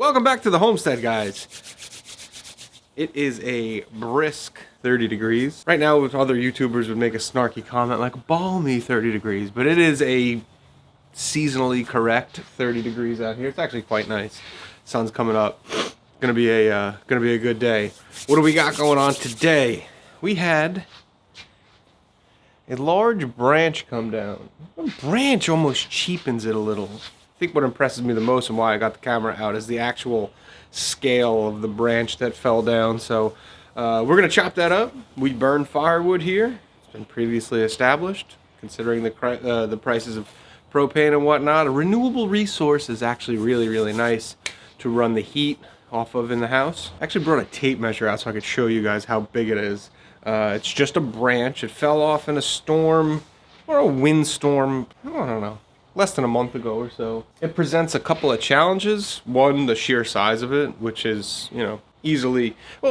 Welcome back to the homestead, guys. It is a brisk 30 degrees. Right now, with other YouTubers would make a snarky comment like balmy 30 degrees, but it is a seasonally correct 30 degrees out here. It's actually quite nice. Sun's coming up. Gonna be a good day. What do we got going on today? We had a large branch come down. A branch almost cheapens it a little. I think what impresses me the most and why I got the camera out is the actual scale of the branch that fell down. So we're gonna chop that up. We burn firewood here. It's been previously established. Considering the prices of propane and whatnot, a renewable resource is actually really nice to run the heat off of in the house. I actually brought a tape measure out so I could show you guys how big it is. It's just a branch. It fell off in a storm or a windstorm. I don't know. Less than a month ago or so. It presents a couple of challenges. One, the sheer size of it, which is, you know,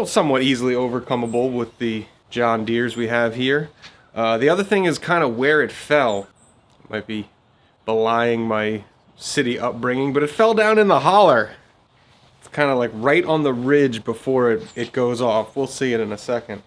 somewhat easily overcomeable with the John Deeres we have here. The other thing is kind of where it fell. It might be belying my city upbringing, but it fell down in the holler. It's kind of like right on the ridge before it goes off. We'll see it in a second.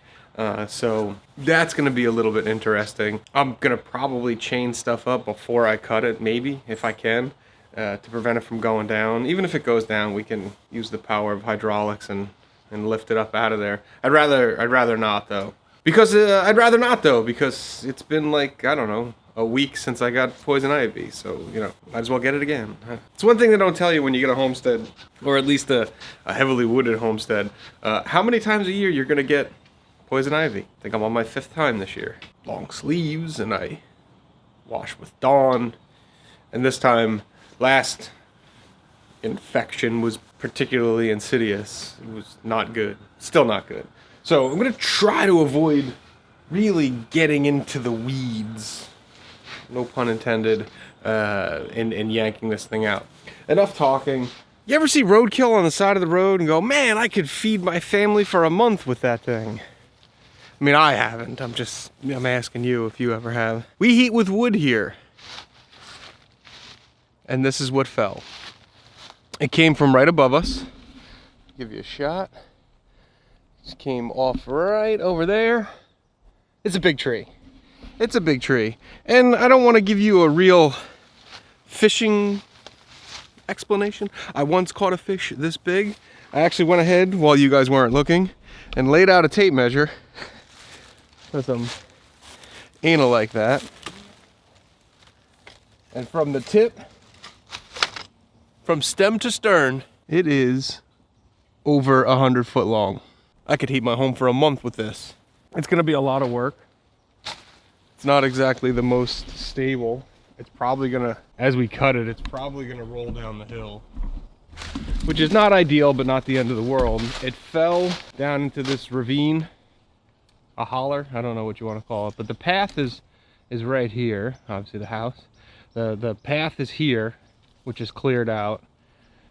So that's going to be a little bit interesting. I'm going to probably chain stuff up before I cut it, maybe, if I can, to prevent it from going down. Even if it goes down, we can use the power of hydraulics and lift it up out of there. I'd rather not, though. Because it's been like, I don't know, a week since I got poison ivy. So, you know, might as well get it again. It's one thing they don't tell you when you get a homestead, or at least a heavily wooded homestead, how many times a year you're going to get poison ivy. I think I'm on my 5th time this year. Long sleeves, and I wash with Dawn. And this time, last infection was particularly insidious. It was not good. Still not good. So I'm going to try to avoid really getting into the weeds, no pun intended, in yanking this thing out. Enough talking. You ever see roadkill on the side of the road and go, man, I could feed my family for a month with that thing? I mean, I haven't. I'm asking you if you ever have. We heat with wood here. And this is what fell. It came from right above us. Give you a shot. Just came off right over there. It's a big tree. It's a big tree. And I don't want to give you a real fishing explanation. I once caught a fish this big. I actually went ahead while you guys weren't looking and laid out a tape measure. With some anal like that, and from the tip, from stem to stern, it is over 100 foot long. I could heat my home for a month with this. It's gonna be a lot of work. It's not exactly the most stable. It's probably gonna, as we cut it, it's probably gonna roll down the hill, which is not ideal, but not the end of the world. It fell down into this ravine. A holler, I don't know what you want to call it, but the path is right here. Obviously the house, the path is here, which is cleared out,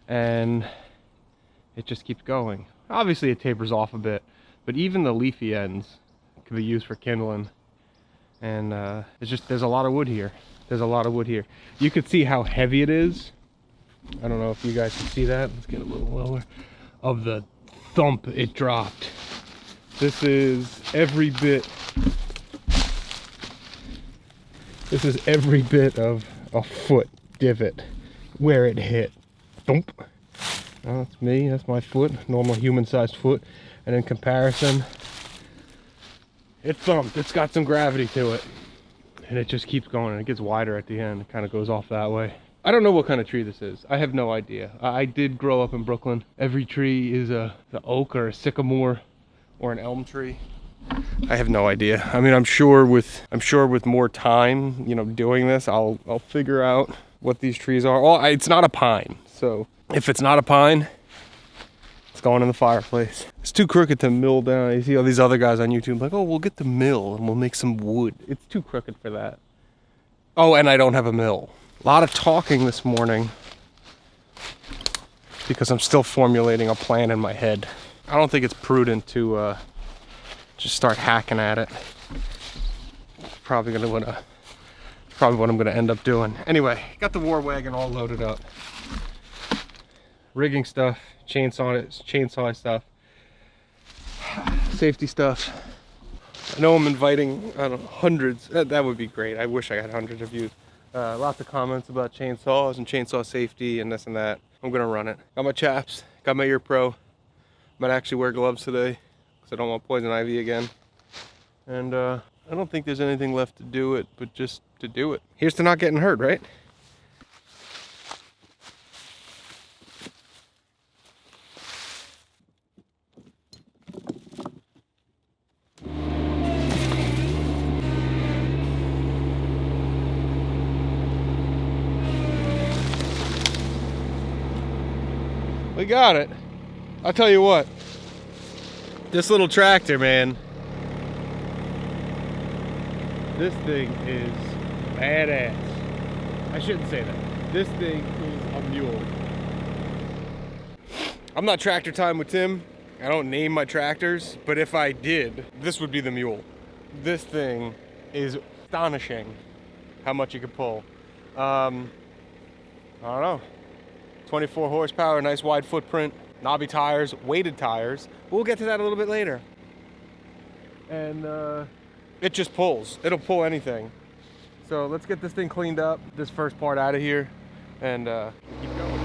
and it just keeps going. Obviously it tapers off a bit, but even the leafy ends can be used for kindling. And there's a lot of wood here. You could see how heavy it is. I don't know if you guys can see that. Let's get a little lower. Of the thump it dropped. This is every bit of a foot divot where it hit. Thump. Oh, that's me, that's my foot, normal human-sized foot. And in comparison, it thumped. It's got some gravity to it. And it just keeps going, and it gets wider at the end. It kind of goes off that way. I don't know what kind of tree this is. I have no idea. I did grow up in Brooklyn. Every tree is an oak or a sycamore or an elm tree. I have no idea. I mean, I'm sure with more time, you know, doing this, I'll figure out what these trees are. Oh, it's not a pine. So if it's not a pine, it's going in the fireplace. It's too crooked to mill down. You see all these other guys on YouTube like, oh, we'll get the mill and we'll make some wood. It's too crooked for that. Oh, and I don't have a mill. A lot of talking this morning because I'm still formulating a plan in my head. I don't think it's prudent to just start hacking at it. Probably what I'm gonna end up doing. Anyway, got the war wagon all loaded up. rigging stuff, chainsaw stuff, safety stuff. I know I'm inviting, I don't know, hundreds. That would be great. I wish I had hundreds of views. Lots of comments about chainsaws and chainsaw safety and this and that. I'm gonna run it. Got my chaps, got my ear pro. Might actually wear gloves today because I don't want poison ivy again. And I don't think there's anything left to do it, but just to do it. Here's to not getting hurt, right? We got it. I'll tell you what, this little tractor, man, this thing is badass. I shouldn't say that. This thing is a mule. I'm not tractor time with Tim. I don't name my tractors, but if I did, this would be the mule. This thing is astonishing how much you can pull. I don't know. 24 horsepower, nice wide footprint, knobby tires, weighted tires. We'll get to that a little bit later. And it just pulls. It'll pull anything. So let's get this thing cleaned up, this first part out of here, and keep going.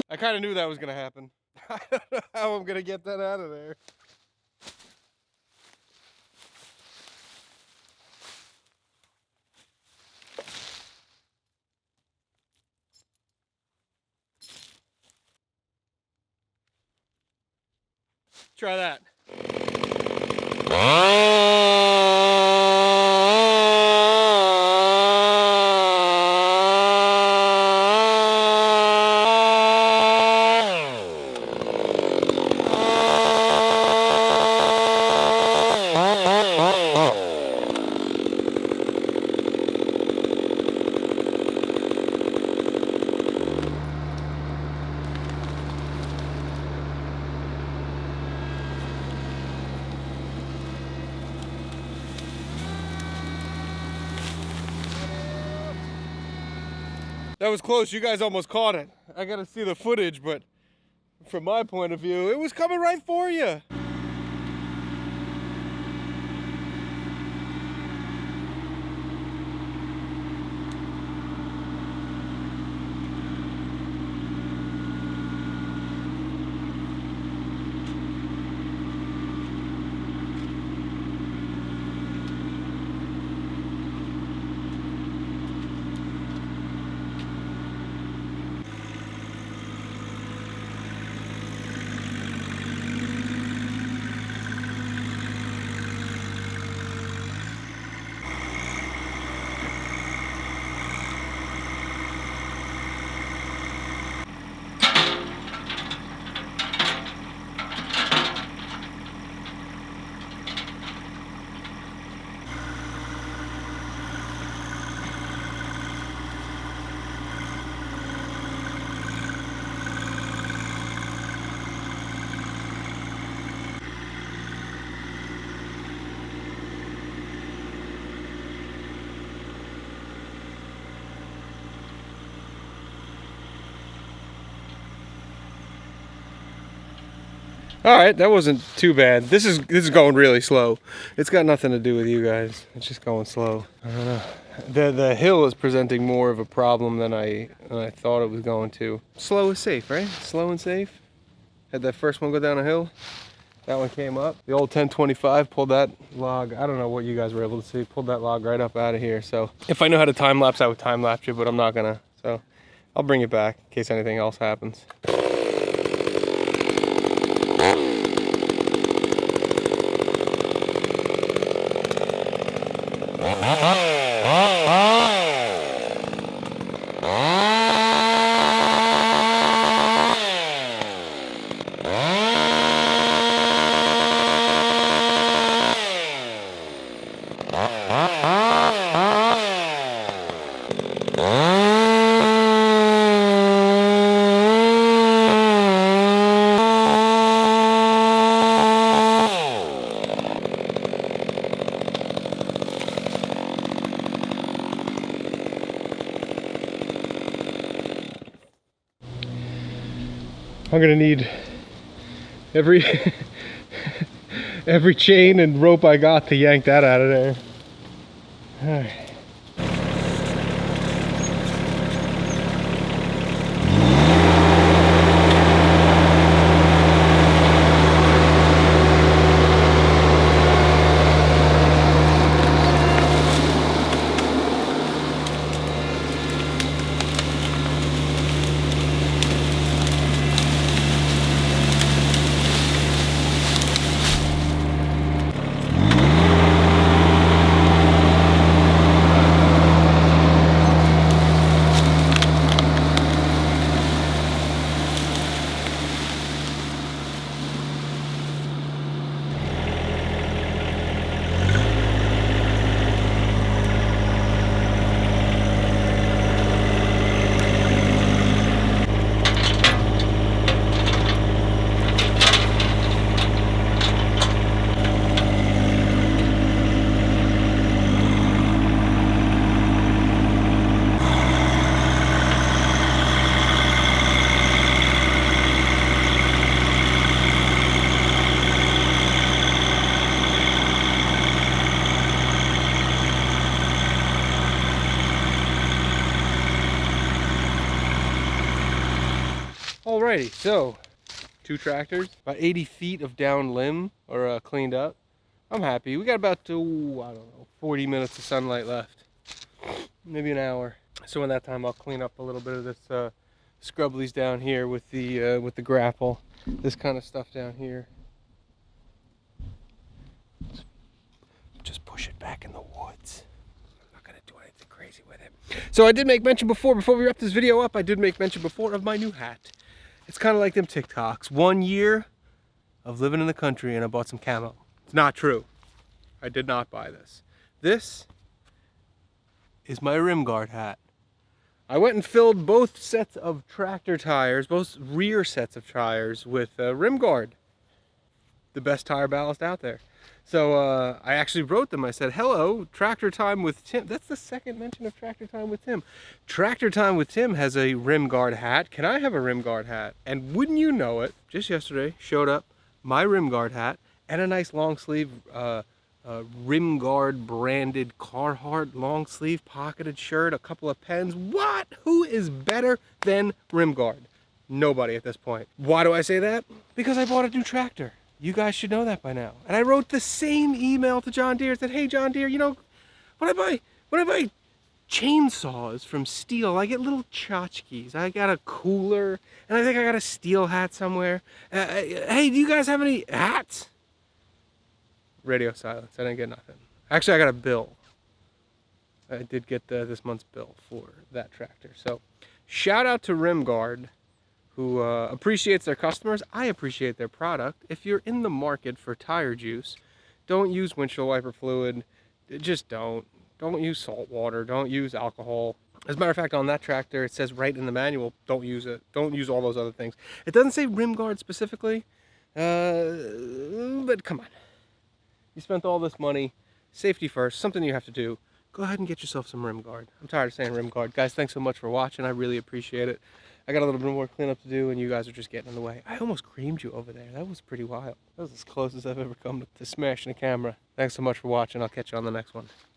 I kind of knew that was going to happen. I don't know how I'm going to get that out of there. Try that. That was close. You guys almost caught it. I gotta see the footage, but from my point of view, it was coming right for you. All right, that wasn't too bad. This is going really slow. It's got nothing to do with you guys. It's just going slow. I don't know. The hill is presenting more of a problem than I thought it was going to. Slow is safe, right? Slow and safe. Had that first one go down a hill. That one came up. The old 1025 pulled that log. I don't know what you guys were able to see. Pulled that log right up out of here. So if I knew how to time lapse, I would time lapse you, but I'm not gonna. So I'll bring it back in case anything else happens. I'm gonna need every every chain and rope I got to yank that out of there. All right. Alrighty, so 2 tractors, about 80 feet of down limb or cleaned up. I'm happy. We got about, I don't know, 40 minutes of sunlight left, maybe an hour. So in that time, I'll clean up a little bit of this scrubblies down here with the grapple, this kind of stuff down here. Just push it back in the woods. I'm not gonna do anything crazy with it. So I did make mention before we wrap this video up, I did make mention before of my new hat. It's kind of like them TikToks. 1 year of living in the country and I bought some camo. It's not true. I did not buy this. This is my rim guard hat. I went and filled both sets of tractor tires, both rear sets of tires with rim guard. The best tire ballast out there. So I actually wrote them. I said, hello, Tractor Time with Tim. That's the second mention of Tractor Time with Tim. Tractor Time with Tim has a rim guard hat. Can I have a rim guard hat? And wouldn't you know it, just yesterday showed up my rim guard hat and a nice long sleeve rim guard branded Carhartt long sleeve pocketed shirt, a couple of pens. What? Who is better than rim guard? Nobody at this point. Why do I say that? Because I bought a new tractor. You guys should know that by now. And I wrote the same email to John Deere, said, hey John Deere, you know, when I buy chainsaws from Steel, I get little tchotchkes. I got a cooler, and I think I got a Steel hat somewhere. Hey, do you guys have any hats? Radio silence, I didn't get nothing. Actually, I got a bill. I did get this month's bill for that tractor. So, shout out to Rim Guard, who appreciates their customers. I appreciate their product. If you're in the market for tire juice, don't use windshield wiper fluid. Just don't. Don't use salt water. Don't use alcohol. As a matter of fact, on that tractor, it says right in the manual, don't use it. Don't use all those other things. It doesn't say rim guard specifically, but come on. You spent all this money. Safety first, something you have to do. go ahead and get yourself some rim guard. I'm tired of saying rim guard. Guys, thanks so much for watching. I really appreciate it. I got a little bit more cleanup to do, and you guys are just getting in the way. I almost creamed you over there. That was pretty wild. That was as close as I've ever come to smashing a camera. Thanks so much for watching. I'll catch you on the next one.